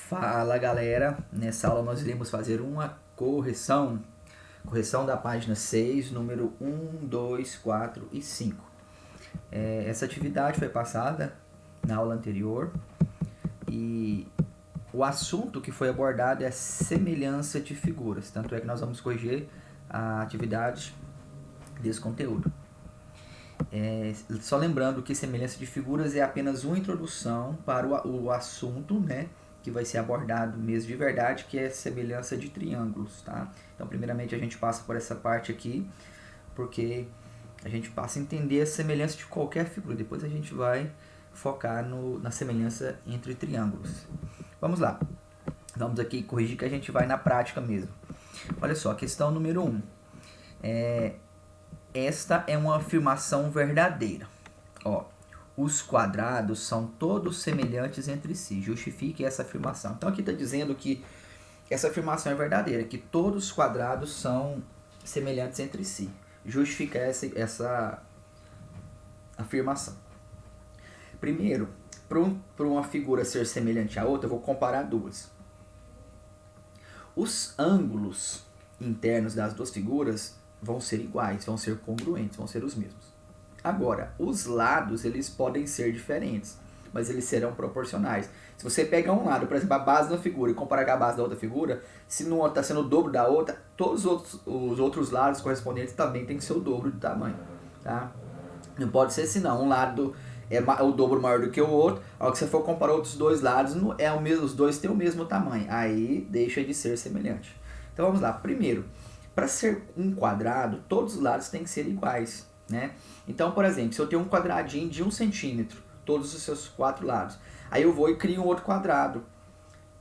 Fala galera, nessa aula nós iremos fazer uma correção da página 6, número 1, 2, 4 e 5. Essa atividade foi passada na aula anterior e o assunto que foi abordado é semelhança de figuras, tanto é que nós vamos corrigir a atividade desse conteúdo. Só lembrando que semelhança de figuras é apenas uma introdução para o assunto, né, que vai ser abordado mesmo de verdade, que é semelhança de triângulos, tá? Então, primeiramente a gente passa por essa parte aqui, porque a gente passa a entender a semelhança de qualquer figura, depois a gente vai focar na semelhança entre triângulos. Vamos lá, vamos aqui corrigir que a gente vai na prática mesmo. Olha só, questão número 1. Esta é uma afirmação verdadeira. Ó, os quadrados são todos semelhantes entre si. Justifique essa afirmação. Então aqui está dizendo que essa afirmação é verdadeira, que todos os quadrados são semelhantes entre si. Justifica essa afirmação. Primeiro, para uma figura ser semelhante à outra, eu vou comparar duas. Os ângulos internos das duas figuras vão ser iguais, vão ser congruentes, vão ser os mesmos. Agora, os lados, eles podem ser diferentes, mas eles serão proporcionais. Se você pegar um lado, por exemplo, a base da figura, e comparar com a base da outra figura, se não está sendo o dobro da outra, todos os outros lados correspondentes também tem que ser o dobro de tamanho, tá? Não pode ser assim, não. Um lado é o dobro maior do que o outro, ao que você for comparar outros dois lados, os dois têm o mesmo tamanho, aí deixa de ser semelhante. Então vamos lá. Primeiro, para ser um quadrado, todos os lados têm que ser iguais, né? Então, por exemplo, se eu tenho um quadradinho de 1 centímetro, todos os seus 4 lados, aí eu vou e crio um outro quadrado.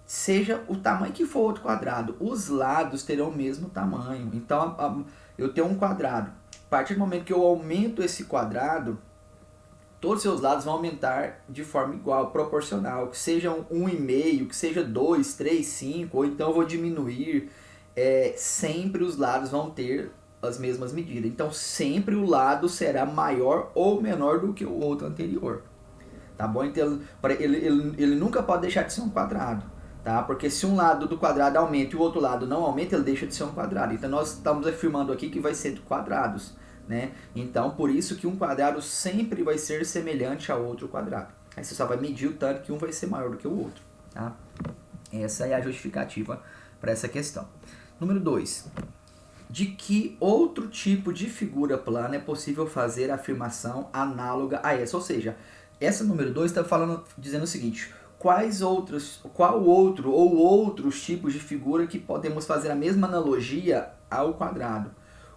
Seja o tamanho que for o outro quadrado, os lados terão o mesmo tamanho. Então, eu tenho um quadrado. A partir do momento que eu aumento esse quadrado, todos os seus lados vão aumentar de forma igual, proporcional. Que seja 1,5, que seja 2, 3, 5, ou então eu vou diminuir. Sempre os lados vão ter as mesmas medidas. Então, sempre o lado será maior ou menor do que o outro anterior. Tá bom? Então, ele nunca pode deixar de ser um quadrado. Tá? Porque se um lado do quadrado aumenta e o outro lado não aumenta, ele deixa de ser um quadrado. Então, nós estamos afirmando aqui que vai ser de quadrados. Né? Então, por isso que um quadrado sempre vai ser semelhante a outro quadrado. Aí você só vai medir o tanto que um vai ser maior do que o outro. Tá? Essa é a justificativa para essa questão. Número 2. De que outro tipo de figura plana é possível fazer a afirmação análoga a essa? Ou seja, essa número 2 está dizendo o seguinte: qual outro ou outros tipos de figura que podemos fazer a mesma analogia ao quadrado?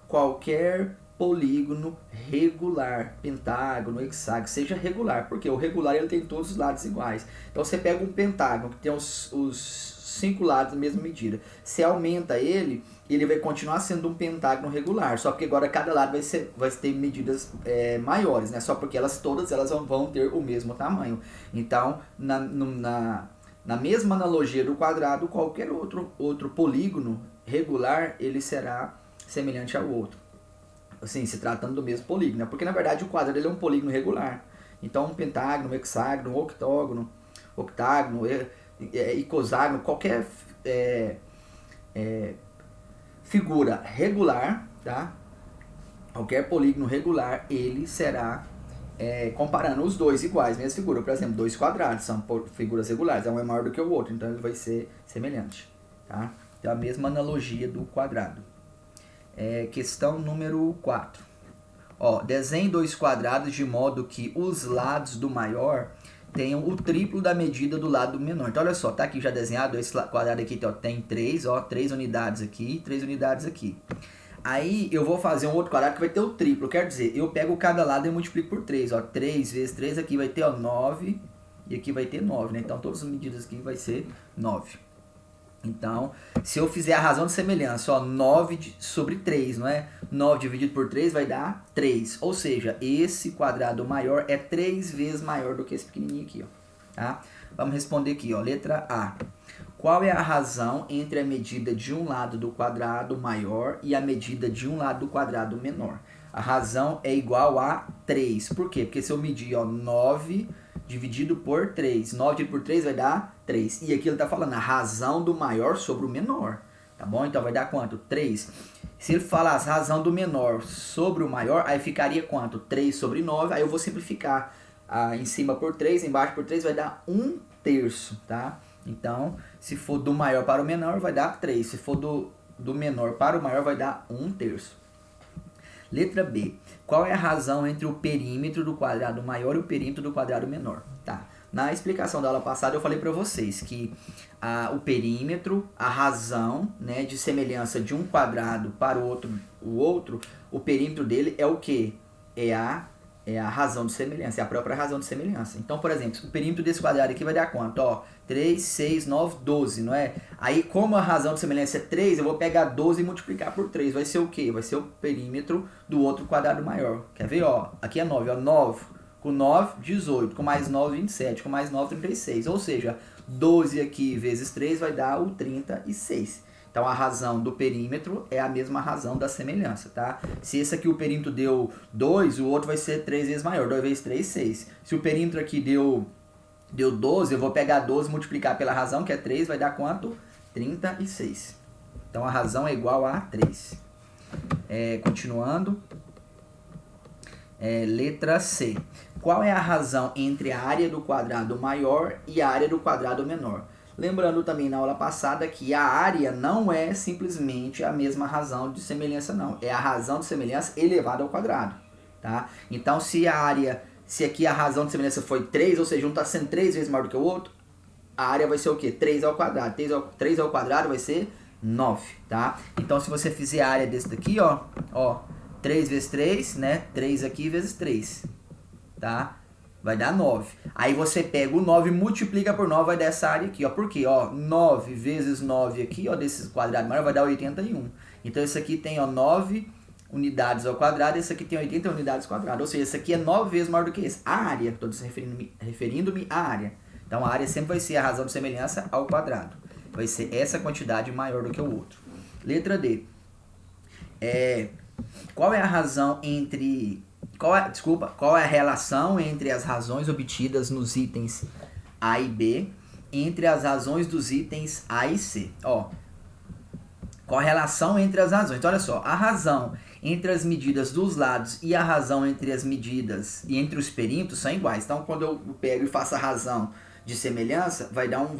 Qualquer polígono regular, pentágono, hexágono, seja regular, porque o regular ele tem todos os lados iguais. Então você pega um pentágono que tem os 5 lados da mesma medida. Se aumenta ele vai continuar sendo um pentágono regular, só porque agora cada lado vai ter medidas maiores, né? Só porque todas elas vão ter o mesmo tamanho. Então, na mesma analogia do quadrado, qualquer outro polígono regular, ele será semelhante ao outro. Assim, se tratando do mesmo polígono, né? Porque na verdade o quadrado ele é um polígono regular. Então, um pentágono, um hexágono, um octágono, icoságono, qualquer figura regular, tá? Qualquer polígono regular, ele será, comparando os dois iguais, mesma figura. Por exemplo, dois quadrados são figuras regulares, um é maior do que o outro, então ele vai ser semelhante, tá? Então, a mesma analogia do quadrado. Questão número 4. Desenhe dois quadrados de modo que os lados do maior tenham o triplo da medida do lado menor. Então, olha só, tá aqui já desenhado, esse quadrado aqui tem 3 unidades aqui, 3 unidades aqui. Aí, eu vou fazer um outro quadrado que vai ter o triplo, quer dizer, eu pego cada lado e multiplico por 3, 3 vezes 3 aqui vai ter 9, e aqui vai ter 9, né? Então, todas as medidas aqui vai ser 9. Então, se eu fizer a razão de semelhança, 9 sobre 3, não é? 9 dividido por 3 vai dar 3. Ou seja, esse quadrado maior é 3 vezes maior do que esse pequenininho aqui, ó. Tá? Vamos responder aqui, ó. Letra A. Qual é a razão entre a medida de um lado do quadrado maior e a medida de um lado do quadrado menor? A razão é igual a 3. Por quê? Porque se eu medir 9 dividido por 3. 9 dividido por 3 vai dar 3. E aqui ele está falando a razão do maior sobre o menor. Tá bom? Então vai dar quanto? 3. Se ele falasse razão do menor sobre o maior, aí ficaria quanto? 3 sobre 9. Aí eu vou simplificar. Em cima por 3, embaixo por 3 vai dar 1/3, tá? Então, se for do maior para o menor, vai dar 3. Se for do menor para o maior, vai dar 1/3. Letra B. Qual é a razão entre o perímetro do quadrado maior e o perímetro do quadrado menor? Tá. Na explicação da aula passada, eu falei para vocês que o perímetro, a razão, né, de semelhança de um quadrado para o outro, o perímetro dele é o quê? É a razão de semelhança, é a própria razão de semelhança. Então, por exemplo, o perímetro desse quadrado aqui vai dar quanto? Ó, 3, 6, 9, 12, não é? Aí, como a razão de semelhança é 3, eu vou pegar 12 e multiplicar por 3. Vai ser o quê? Vai ser o perímetro do outro quadrado maior. Quer ver? Ó, aqui é 9, ó, 9 com 9, 18, com mais 9, 27, com mais 9, 36. Ou seja, 12 aqui vezes 3 vai dar o 36. Então, a razão do perímetro é a mesma razão da semelhança, tá? Se esse aqui o perímetro deu 2, o outro vai ser 3 vezes maior. 2 vezes 3, 6. Se o perímetro aqui deu 12, eu vou pegar 12 e multiplicar pela razão, que é 3, vai dar quanto? 36. Então, a razão é igual a 3. Continuando. Letra C. Qual é a razão entre a área do quadrado maior e a área do quadrado menor? Lembrando também na aula passada que a área não é simplesmente a mesma razão de semelhança, não. É a razão de semelhança elevada ao quadrado, tá? Então, se aqui a razão de semelhança foi 3, ou seja, um está sendo 3 vezes maior do que o outro, a área vai ser o quê? 3 ao quadrado. 3 ao quadrado vai ser 9, tá? Então, se você fizer a área desse daqui, ó, 3 vezes 3, né? 3 aqui vezes 3, tá? Vai dar 9. Aí você pega o 9 e multiplica por 9, vai dar essa área aqui, ó. Por quê? Ó, 9 vezes 9 aqui, ó, desse quadrado maior vai dar 81. Então, esse aqui tem, ó, 9 unidades ao quadrado, esse aqui tem 80 unidades ao quadrado. Ou seja, esse aqui é 9 vezes maior do que esse. A área, estou referindo-me à área. Então, a área sempre vai ser a razão de semelhança ao quadrado. Vai ser essa quantidade maior do que o outro. Letra D. Qual é a razão entre... Qual é a relação entre as razões obtidas nos itens A e B entre as razões dos itens A e C? Ó, qual a relação entre as razões? Então, olha só, a razão entre as medidas dos lados e a razão entre as medidas e entre os perímetros são iguais. Então, quando eu pego e faço a razão de semelhança, vai dar um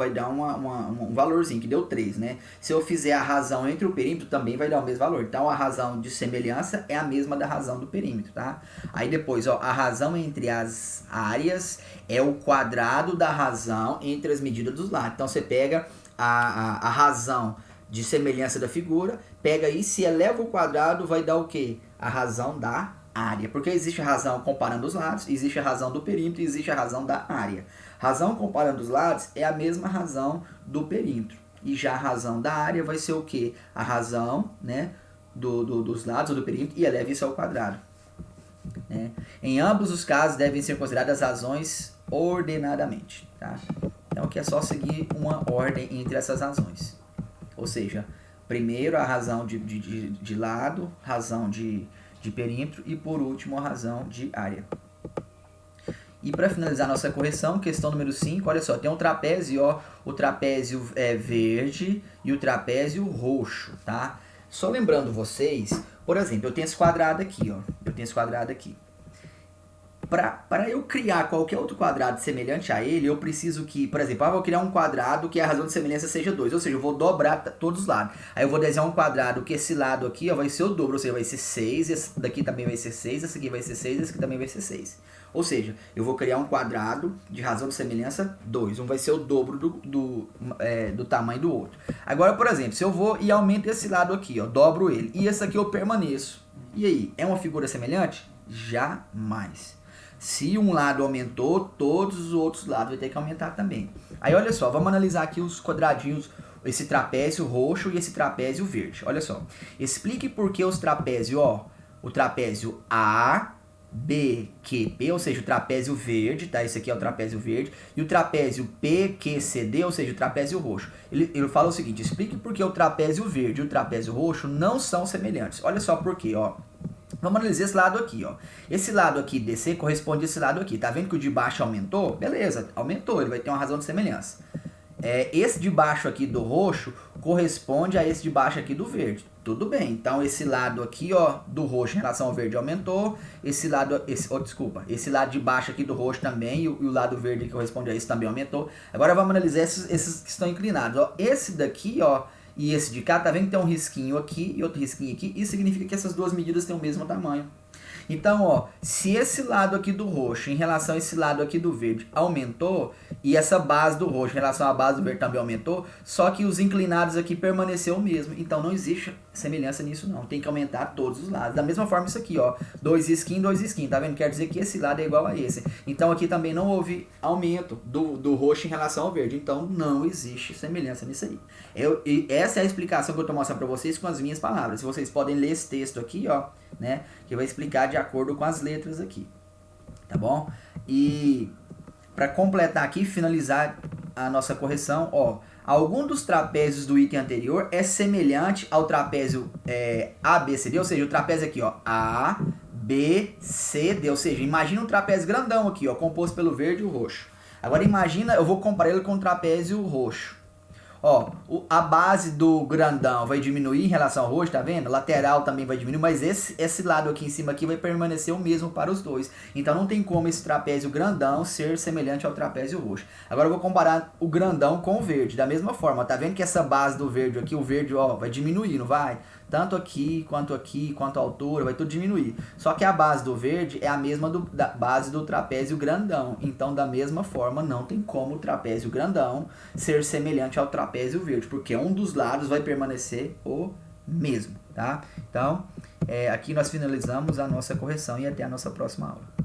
valorzinho, que deu 3, né? Se eu fizer a razão entre o perímetro, também vai dar o mesmo valor. Então, a razão de semelhança é a mesma da razão do perímetro, tá? Aí depois, ó, a razão entre as áreas é o quadrado da razão entre as medidas dos lados. Então, você pega a razão de semelhança da figura, pega aí, se eleva o quadrado, vai dar o quê? A razão da área. Porque existe a razão comparando os lados, existe a razão do perímetro e existe a razão da área. Razão comparando os lados é a mesma razão do perímetro. E já a razão da área vai ser o quê? A razão, né, dos lados ou do perímetro e eleva isso ao quadrado. Né? Em ambos os casos devem ser consideradas razões ordenadamente. Tá? Então aqui é só seguir uma ordem entre essas razões. Ou seja, primeiro a razão de lado, razão de perímetro e por último a razão de área. E para finalizar nossa correção, questão número 5, olha só, tem um trapézio, ó, o trapézio verde e o trapézio roxo, tá? Só lembrando vocês, por exemplo, eu tenho esse quadrado aqui, ó, Para eu criar qualquer outro quadrado semelhante a ele, eu preciso que, por exemplo, eu vou criar um quadrado que a razão de semelhança seja 2, ou seja, eu vou dobrar todos os lados. Aí eu vou desenhar um quadrado que esse lado aqui, ó, vai ser o dobro, ou seja, vai ser 6, esse daqui também vai ser 6, esse aqui vai ser 6, esse aqui também vai ser 6. Ou seja, eu vou criar um quadrado de razão de semelhança 2. Um vai ser o dobro do tamanho do outro. Agora, por exemplo, se eu vou e aumento esse lado aqui, ó, dobro ele, e esse aqui eu permaneço. E aí, é uma figura semelhante? Jamais. Se um lado aumentou, todos os outros lados vão ter que aumentar também. Aí, olha só, vamos analisar aqui os quadradinhos, esse trapézio roxo e esse trapézio verde. Olha só, explique por que os trapézios, ó, o trapézio A, B, Q, P, ou seja, o trapézio verde, tá? Esse aqui é o trapézio verde. E o trapézio P, Q, C, D, ou seja, o trapézio roxo. Ele fala o seguinte, explique por que o trapézio verde e o trapézio roxo não são semelhantes. Olha só por quê, ó. Vamos analisar esse lado aqui, ó. Esse lado aqui DC corresponde a esse lado aqui. Tá vendo que o de baixo aumentou? Beleza, aumentou, ele vai ter uma razão de semelhança. Esse de baixo aqui do roxo corresponde a esse de baixo aqui do verde. Tudo bem, então esse lado aqui, ó, do roxo em relação ao verde aumentou. Esse lado, esse lado de baixo aqui do roxo também, e o lado verde que corresponde a esse também aumentou. Agora vamos analisar esses que estão inclinados, ó. Esse daqui, ó, e esse de cá, tá vendo que tem um risquinho aqui e outro risquinho aqui? Isso significa que essas duas medidas têm o mesmo tamanho. Então, ó, se esse lado aqui do roxo em relação a esse lado aqui do verde aumentou, e essa base do roxo em relação à base do verde também aumentou, só que os inclinados aqui permaneceu o mesmo. Então não existe semelhança nisso não, tem que aumentar todos os lados. Da mesma forma isso aqui, ó, 2 risquinhos, tá vendo? Quer dizer que esse lado é igual a esse. Então aqui também não houve aumento do roxo em relação ao verde, então não existe semelhança nisso aí. Essa é a explicação que eu tô mostrando para vocês com as minhas palavras. Vocês podem ler esse texto aqui, ó, né, que vai explicar de acordo com as letras aqui, tá bom? E para completar aqui, finalizar a nossa correção, ó, algum dos trapézios do item anterior é semelhante ao trapézio ABCD, ou seja, o trapézio aqui, ó, ABCD, ou seja, imagina um trapézio grandão aqui, ó, composto pelo verde e o roxo. Agora imagina, eu vou comparar ele com o trapézio roxo. Ó, a base do grandão vai diminuir em relação ao roxo, tá vendo? Lateral também vai diminuir, mas esse lado aqui em cima aqui vai permanecer o mesmo para os dois. Então não tem como esse trapézio grandão ser semelhante ao trapézio roxo. Agora eu vou comparar o grandão com o verde, da mesma forma. Tá vendo que essa base do verde aqui, o verde, ó, vai diminuir, não vai? Tanto aqui, quanto a altura, vai tudo diminuir. Só que a base do verde é a mesma da base do trapézio grandão. Então, da mesma forma, não tem como o trapézio grandão ser semelhante ao trapézio verde, porque um dos lados vai permanecer o mesmo, tá? Então, aqui nós finalizamos a nossa correção e até a nossa próxima aula.